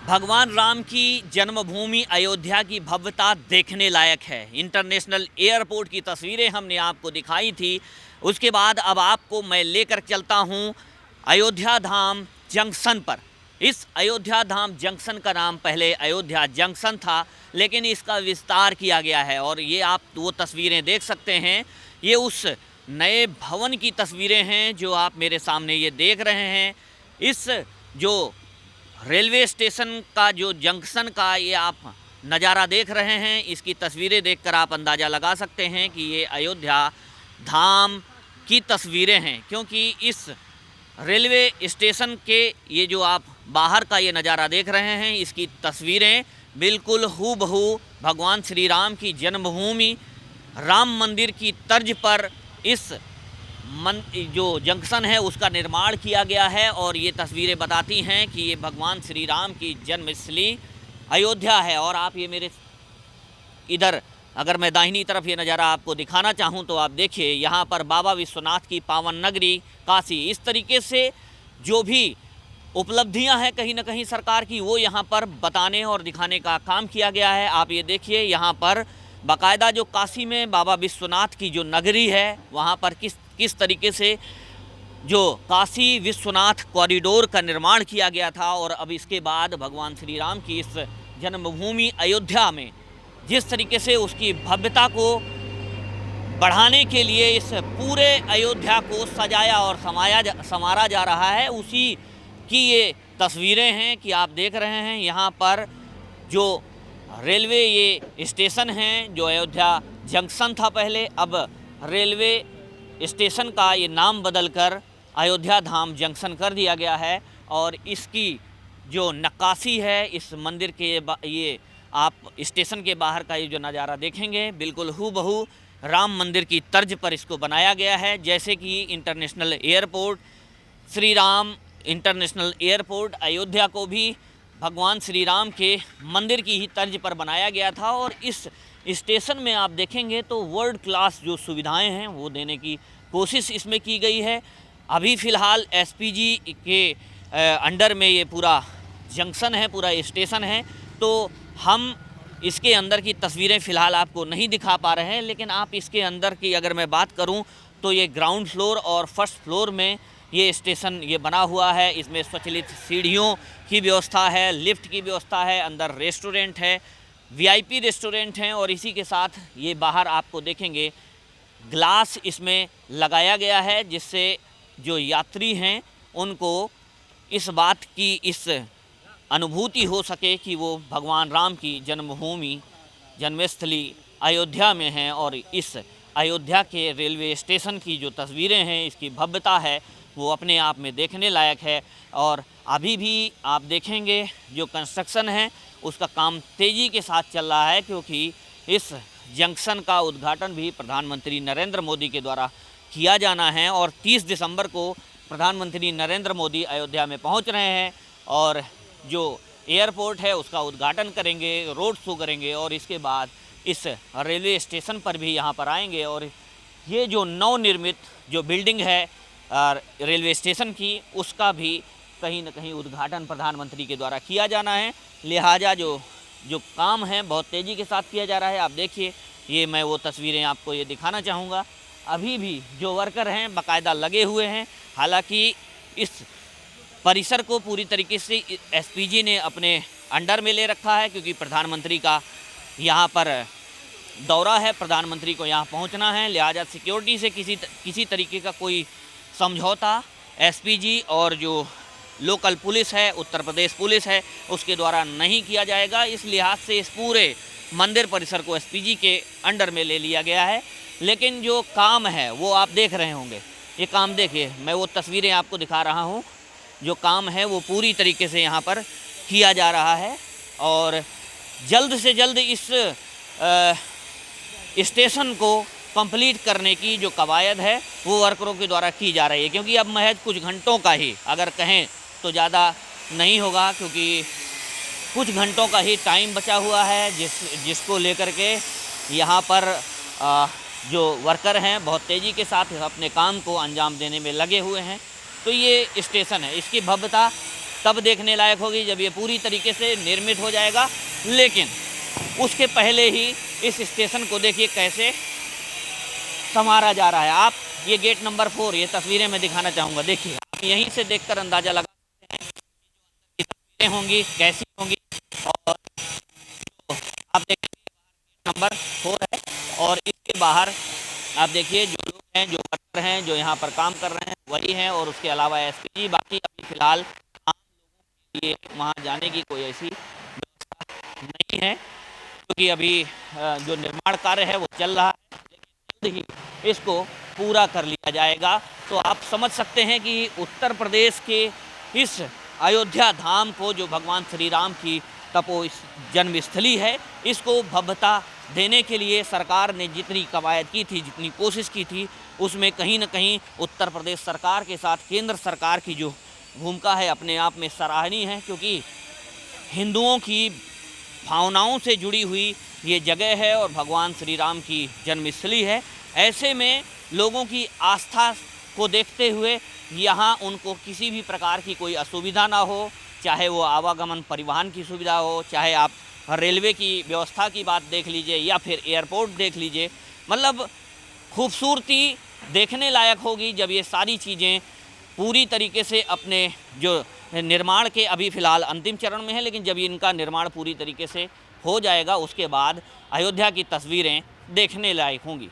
भगवान राम की जन्मभूमि अयोध्या की भव्यता देखने लायक है। इंटरनेशनल एयरपोर्ट की तस्वीरें हमने आपको दिखाई थी। उसके बाद अब आपको मैं लेकर चलता हूं अयोध्या धाम जंक्शन पर। इस अयोध्या धाम जंक्शन का नाम पहले अयोध्या जंक्शन था, लेकिन इसका विस्तार किया गया है और ये आप वो तस्वीरें देख सकते हैं। ये उस नए भवन की तस्वीरें हैं जो आप मेरे सामने ये देख रहे हैं। इस जो रेलवे स्टेशन का जो जंक्शन का ये आप नज़ारा देख रहे हैं, इसकी तस्वीरें देखकर आप अंदाज़ा लगा सकते हैं कि ये अयोध्या धाम की तस्वीरें हैं, क्योंकि इस रेलवे स्टेशन के ये जो आप बाहर का ये नज़ारा देख रहे हैं, इसकी तस्वीरें बिल्कुल हूबहू भगवान श्री राम की जन्मभूमि राम मंदिर की तर्ज पर इस जो जंक्शन है उसका निर्माण किया गया है। और ये तस्वीरें बताती हैं कि ये भगवान श्री राम की जन्मस्थली अयोध्या है। और आप ये मेरे इधर अगर मैं दाहिनी तरफ ये नज़ारा आपको दिखाना चाहूँ तो आप देखिए, यहाँ पर बाबा विश्वनाथ की पावन नगरी काशी, इस तरीके से जो भी उपलब्धियां हैं कहीं ना कहीं सरकार की, वो यहाँ पर बताने और दिखाने का काम किया गया है। आप ये देखिए, यहाँ पर बाकायदा जो काशी में बाबा विश्वनाथ की जो नगरी है, वहाँ पर किस तरीके से जो काशी विश्वनाथ कॉरिडोर का निर्माण किया गया था। और अब इसके बाद भगवान श्री राम की इस जन्मभूमि अयोध्या में जिस तरीके से उसकी भव्यता को बढ़ाने के लिए इस पूरे अयोध्या को सजाया और संवारा जा रहा है, उसी की ये तस्वीरें हैं कि आप देख रहे हैं। यहाँ पर जो रेलवे ये स्टेशन हैं, जो अयोध्या जंक्शन था पहले, अब रेलवे स्टेशन का ये नाम बदलकर अयोध्या धाम जंक्शन कर दिया गया है। और इसकी जो नक्काशी है इस मंदिर के ये आप स्टेशन के बाहर का ये जो नज़ारा देखेंगे, बिल्कुल हूबहू राम मंदिर की तर्ज पर इसको बनाया गया है। जैसे कि international airport, Shri Ram international airport Ayodhya को भी भगवान श्री राम के मंदिर की ही तर्ज पर बनाया गया था। और इस स्टेशन में आप देखेंगे तो वर्ल्ड क्लास जो सुविधाएं हैं वो देने की कोशिश इसमें की गई है। अभी फ़िलहाल एसपीजी के अंडर में ये पूरा जंक्शन है, पूरा स्टेशन है, तो हम इसके अंदर की तस्वीरें फ़िलहाल आपको नहीं दिखा पा रहे हैं। लेकिन आप इसके अंदर की अगर मैं बात करूं तो ये ग्राउंड फ्लोर और फर्स्ट फ्लोर में ये स्टेशन ये बना हुआ है। इसमें स्वचालित सीढ़ियों की व्यवस्था है, लिफ्ट की व्यवस्था है, अंदर रेस्टोरेंट है, वीआईपी रेस्टोरेंट हैं। और इसी के साथ ये बाहर आपको देखेंगे ग्लास इसमें लगाया गया है, जिससे जो यात्री हैं उनको इस बात की इस अनुभूति हो सके कि वो भगवान राम की जन्मभूमि जन्मस्थली अयोध्या में हैं। और इस अयोध्या के रेलवे स्टेशन की जो तस्वीरें हैं, इसकी भव्यता है, वो अपने आप में देखने लायक है। और अभी भी आप देखेंगे जो कंस्ट्रक्शन है उसका काम तेज़ी के साथ चल रहा है, क्योंकि इस जंक्शन का उद्घाटन भी प्रधानमंत्री नरेंद्र मोदी के द्वारा किया जाना है। और 30 दिसंबर को प्रधानमंत्री नरेंद्र मोदी अयोध्या में पहुंच रहे हैं और जो एयरपोर्ट है उसका उद्घाटन करेंगे, रोड शो करेंगे और इसके बाद इस रेलवे स्टेशन पर भी यहाँ पर आएंगे। और ये जो नवनिर्मित जो बिल्डिंग है रेलवे स्टेशन की, उसका भी कहीं न कहीं उद्घाटन प्रधानमंत्री के द्वारा किया जाना है। लिहाजा जो काम है बहुत तेज़ी के साथ किया जा रहा है। आप देखिए, ये मैं वो तस्वीरें आपको ये दिखाना चाहूँगा। अभी भी जो वर्कर हैं बाकायदा लगे हुए हैं। हालांकि इस परिसर को पूरी तरीके से एसपीजी ने अपने अंडर में ले रखा है, क्योंकि प्रधानमंत्री का यहाँ पर दौरा है, प्रधानमंत्री को यहाँ पहुँचना है। लिहाजा सिक्योरिटी से किसी तरीके का कोई समझौता एसपीजी और जो लोकल पुलिस है, उत्तर प्रदेश पुलिस है, उसके द्वारा नहीं किया जाएगा। इस लिहाज से इस पूरे मंदिर परिसर को एसपीजी के अंडर में ले लिया गया है। लेकिन जो काम है वो आप देख रहे होंगे, ये काम देखिए, मैं वो तस्वीरें आपको दिखा रहा हूँ। जो काम है वो पूरी तरीके से यहाँ पर किया जा रहा है और जल्द से जल्द इस स्टेशन को कंप्लीट करने की जो कवायद है वो वर्करों के द्वारा की जा रही है। क्योंकि अब महज कुछ घंटों का ही, अगर कहें तो ज़्यादा नहीं होगा, क्योंकि कुछ घंटों का ही टाइम बचा हुआ है, जिसको लेकर के यहाँ पर जो वर्कर हैं बहुत तेज़ी के साथ अपने काम को अंजाम देने में लगे हुए हैं। तो ये स्टेशन है, इसकी भव्यता तब देखने लायक होगी जब ये पूरी तरीके से निर्मित हो जाएगा। लेकिन उसके पहले ही इस स्टेशन को देखिए कैसे संवारा जा रहा है। आप ये गेट नंबर 4, ये तस्वीरें मैं दिखाना चाहूँगा। देखिए, आप यहीं से देखकर अंदाज़ा लगा सकते हैं कि तस्वीरें होंगी कैसी होंगी। और आप देखेंगे नंबर 4 है और इसके बाहर आप देखिए जो लोग हैं, जो वर्कर हैं, जो यहाँ पर काम कर रहे हैं वही हैं, और उसके अलावा एसपीजी। बाकी अभी फिलहाल आम लोगों के लिए वहाँ जाने की कोई ऐसी व्यवस्था नहीं है, क्योंकि अभी जो निर्माण कार्य है वो चल रहा है, लेकिन जल्द ही इसको पूरा कर लिया जाएगा। तो आप समझ सकते हैं कि उत्तर प्रदेश के इस अयोध्या धाम को, जो भगवान श्री राम की तपो इस जन्मस्थली है, इसको भव्यता देने के लिए सरकार ने जितनी कवायद की थी, जितनी कोशिश की थी, उसमें कहीं न कहीं उत्तर प्रदेश सरकार के साथ केंद्र सरकार की जो भूमिका है अपने आप में सराहनीय है, क्योंकि हिंदुओं की भावनाओं से जुड़ी हुई ये जगह है और भगवान श्री राम की जन्मस्थली है। ऐसे में लोगों की आस्था को देखते हुए यहाँ उनको किसी भी प्रकार की कोई असुविधा ना हो, चाहे वो आवागमन परिवहन की सुविधा हो, चाहे आप रेलवे की व्यवस्था की बात देख लीजिए या फिर एयरपोर्ट देख लीजिए। मतलब खूबसूरती देखने लायक होगी जब ये सारी चीज़ें पूरी तरीके से अपने जो निर्माण के अभी फ़िलहाल अंतिम चरण में है, लेकिन जब इनका निर्माण पूरी तरीके से हो जाएगा उसके बाद अयोध्या की तस्वीरें देखने लायक होंगी।